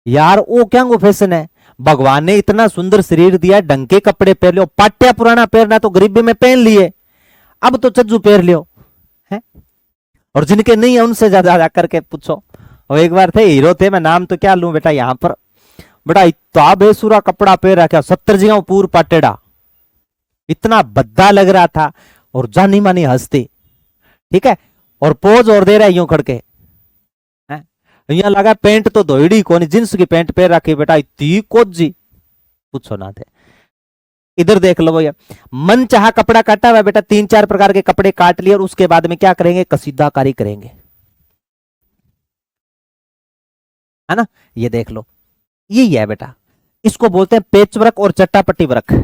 Speaker 1: यार वो क्या वो फैशन है? भगवान ने इतना सुंदर शरीर दिया, ढंग के कपड़े पहन लो, पाट्या पुराना पहनना तो गरीबी में पहन लिए, अब तो चज्जू पहन लियो है। और जिनके नहीं है उनसे ज्यादा जाकर के पूछो। और एक बार थे हीरो थे, मैं नाम तो क्या लूं बेटा यहां पर, बेटा इतना बेसुरा कपड़ा पहन रखा, 70 जगह पूर पाटेड़ा, इतना भद्दा लग रहा था, और जानी मानी हंसती, ठीक है, और पोज और दे रहा है यूं खड़के, यहाँ लगा पेंट तो धोईडी कोनी, जींस की पेंट पहन रखी बेटा, इतनी कोजी पूछो ना थे। इधर देख लो भैया, मन चाहा कपड़ा काटा हुआ बेटा, 3-4 प्रकार के कपड़े काट लिए, और उसके बाद में क्या करेंगे? कसीदाकारी करेंगे, है ना। ये देख लो, यही है बेटा, इसको बोलते हैं पेच वर्क और चट्टापट्टी वर्क,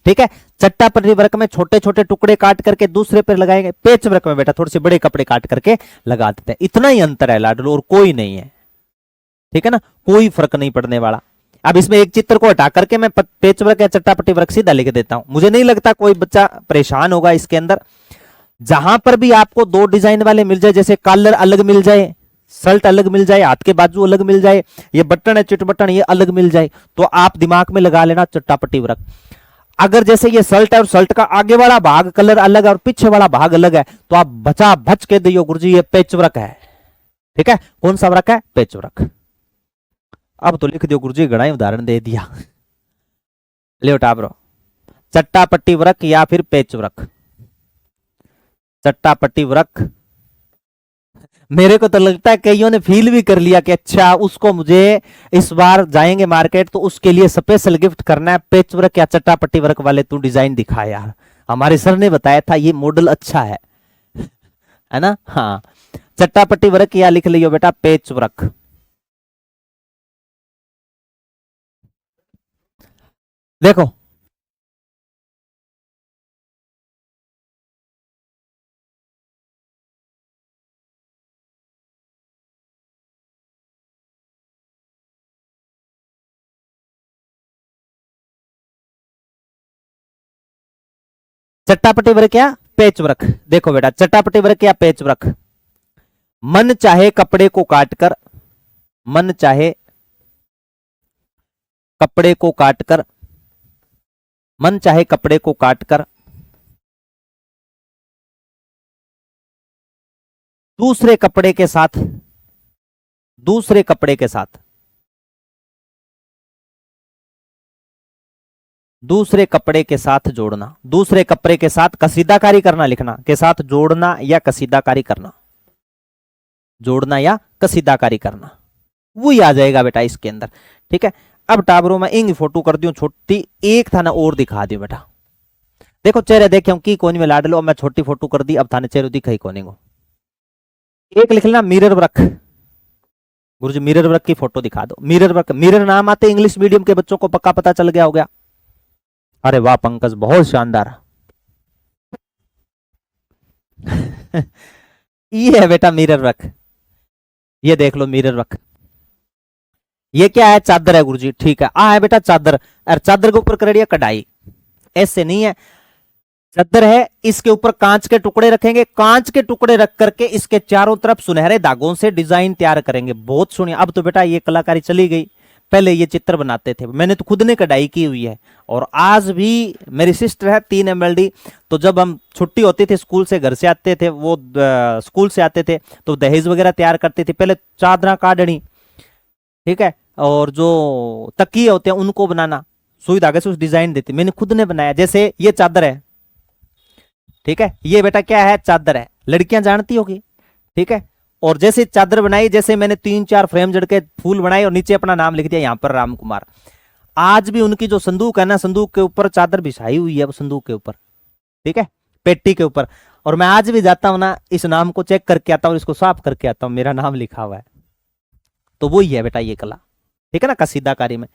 Speaker 1: ठीक है। चट्टापट्टी वर्क में छोटे छोटे टुकड़े काट करके दूसरे पर लगाएंगे, पेच वर्क में बेटा थोड़े से बड़े कपड़े काट करके लगा देते हैं। इतना ही अंतर है लाडलो, और कोई नहीं है, ठीक है ना, कोई फर्क नहीं पड़ने वाला। अब इसमें एक चित्र को हटा करके मैं पेच वर्क या चट्टापट्टी वर्क सीधा लिख देता हूं, मुझे नहीं लगता कोई बच्चा परेशान होगा इसके अंदर। जहां पर भी आपको 2 डिजाइन वाले मिल जाए, जैसे कॉलर अलग मिल जाए, शर्ट अलग मिल जाए, हाथ के बाजू अलग मिल जाए, ये बटन है चिट बटन ये अलग मिल जाए, तो आप दिमाग में लगा लेना चट्टापट्टी वर्क। अगर जैसे ये शर्ट है और शर्ट का आगे वाला भाग कलर अलग है और पीछे वाला भाग अलग है, तो आप बचा बच के दियो गुरुजी ये पेच वर्क है, ठीक है, कौन सा वर्क है? Patch work. अब तो लिख दियो गुरुजी, घना ही उदाहरण दे दिया। ले उठा ब्रो, चट्टापट्टी वर्क या फिर पैच वर्क। चट्टापट्टी वर्क, मेरे को तो लगता है कईयों ने फील भी कर लिया कि अच्छा उसको मुझे इस बार जाएंगे मार्केट तो उसके लिए स्पेशल गिफ्ट करना है, पैच वर्क या चट्टापट्टी वर्क वाले तू डिजाइन दिखा यार, हमारे सर ने बताया था ये मॉडल अच्छा है ना। हाँ, चट्टापट्टी वर्क या लिख लियो बेटा पैच वर्क। देखो चट्टापट्टी वर्क या पैच वर्क, देखो बेटा चट्टापट्टी वर्क या पैच वर्क, मन चाहे कपड़े को काटकर, मन चाहे कपड़े को काटकर, मन चाहे कपड़े को काटकर दूसरे कपड़े के साथ, दूसरे कपड़े के साथ, दूसरे कपड़े के साथ जोड़ना, दूसरे कपड़े के साथ कसीदाकारी करना, लिखना के साथ जोड़ना या कसीदाकारी करना, जोड़ना या कसीदाकारी करना, वही आ जाएगा बेटा इसके अंदर। ठीक है, अब टाबरों में इंग फोटो कर दियो छोटी, एक था ना और दिखा दियो बेटा। देखो चेहरे देखे की कोनी में लाड लो, मैं छोटी फोटो कर दी, अब थाने चेहरे दिखाई कोनी को। एक लिख लेना मिरर वर्क, गुरुजी मिरर वर्क की फोटो दिखा दो। मिरर वर्क, मिरर नाम आते इंग्लिश मीडियम के बच्चों को पक्का पता चल गया हो गया। अरे वाह पंकज, बहुत शानदार। ये है बेटा मिरर वर्क, ये देख लो मिरर वर्क। ये क्या है? चादर है गुरुजी, ठीक है, आ है बेटा चादर, और चादर के ऊपर कर दिया कढ़ाई, ऐसे नहीं है, चादर है, इसके ऊपर कांच के टुकड़े रखेंगे, कांच के टुकड़े रख करके इसके चारों तरफ सुनहरे धागों से डिजाइन तैयार करेंगे। बहुत सुनिए, अब तो बेटा ये कलाकारी चली गई, पहले ये चित्र बनाते थे, मैंने तो खुद ने कढ़ाई की हुई है। और आज भी मेरी सिस्टर है 3 MLD, तो जब हम छुट्टी होती थी स्कूल से, घर से आते थे वो, स्कूल से आते थे तो दहेज वगैरह तैयार करती थी, पहले चादरा काटनी, ठीक है, और जो तकिए होते हैं उनको बनाना, सुई धागे से उस डिजाइन देती, मैंने खुद ने बनाया। जैसे ये चादर है, ठीक है, ये बेटा क्या है? चादर है, लड़कियां जानती होगी, ठीक है। और जैसे चादर बनाई, जैसे मैंने 3-4 फ्रेम जड़ के फूल बनाए और नीचे अपना नाम लिख दिया यहां पर राम कुमार। आज भी उनकी जो संदूक है ना, संदूक के ऊपर चादर बिछाई हुई है, वो संदूक के ऊपर, ठीक है, पेटी के ऊपर। और मैं आज भी जाता हूं ना, इस नाम को चेक करके आता हूं, इसको साफ करके आता हूं, मेरा नाम लिखा हुआ है। तो वो ही है बेटा ये कला, ठीक है ना, कसीदाकारी में।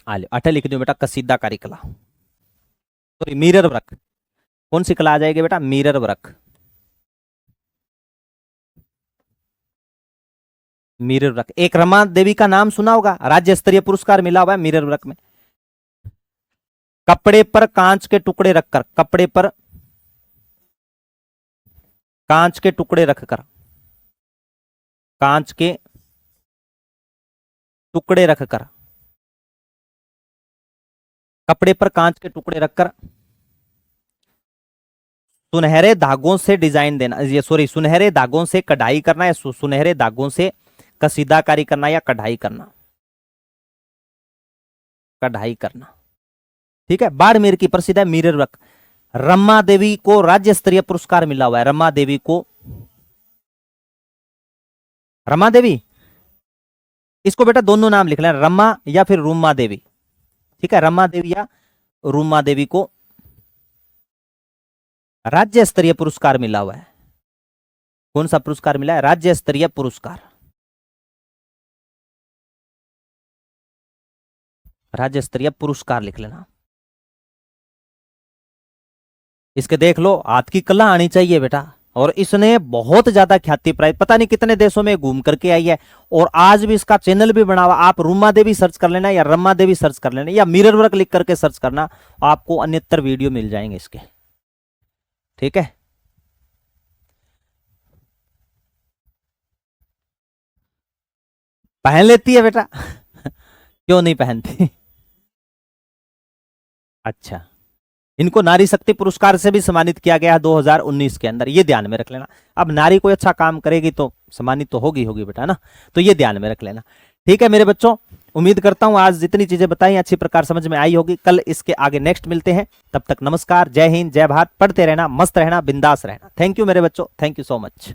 Speaker 1: आ लो, अठे लिख दो बेटा कसीदाकारी कला, सॉरी मिरर वर्क। कौन सी कला आ जाएगी बेटा? Mirror work. मिरर वर्क, एक रमा देवी का नाम सुना होगा, राज्य स्तरीय पुरस्कार मिला हुआ है मिरर वर्क में। कपड़े पर कांच के टुकड़े रखकर, कपड़े पर कांच के टुकड़े रखकर, कांच के टुकड़े रखकर, कपड़े पर कांच के टुकड़े रखकर सुनहरे धागों से डिजाइन देना, ये सॉरी सुनहरे धागों से कढ़ाई करना, या सुनहरे धागों से कसीदाकारी करना, या कढ़ाई करना, कढ़ाई करना, ठीक है। बाड़मेर की प्रसिद्ध है मिरर वर्क। रमा देवी को राज्य स्तरीय पुरस्कार मिला हुआ है, रमा देवी को, रमा देवी, इसको बेटा दोनों नाम लिख लेना, रमा या फिर रूमा देवी, ठीक है, रमा देवी या रूमा देवी को राज्य स्तरीय पुरस्कार मिला हुआ है। कौन सा पुरस्कार मिला है? राज्य स्तरीय पुरस्कार, राज्य स्तरीय पुरस्कार लिख लेना। इसके देख लो, हाथ की कला आनी चाहिए बेटा, और इसने बहुत ज्यादा ख्याति प्राप्त, पता नहीं कितने देशों में घूम करके आई है, और आज भी इसका चैनल भी बना हुआ। आप रूमा देवी सर्च कर लेना, या रमा देवी सर्च कर लेना, या मिरर वर्क लिख करके सर्च करना, आपको अन्यतर वीडियो मिल जाएंगे इसके, ठीक है। पहन लेती है बेटा? क्यों नहीं पहनती? अच्छा, इनको नारी शक्ति पुरस्कार से भी सम्मानित किया गया है 2019 के अंदर, ये ध्यान में रख लेना। अब नारी कोई अच्छा काम करेगी तो सम्मानित तो होगी बेटा ना, तो ये ध्यान में रख लेना। ठीक है मेरे बच्चों, उम्मीद करता हूं आज जितनी चीजें बताई अच्छी प्रकार समझ में आई होगी। कल इसके आगे नेक्स्ट मिलते हैं, तब तक नमस्कार, जय हिंद, जय भारत। पढ़ते रहना, मस्त रहना, बिंदास रहना। थैंक यू मेरे बच्चों, थैंक यू सो मच।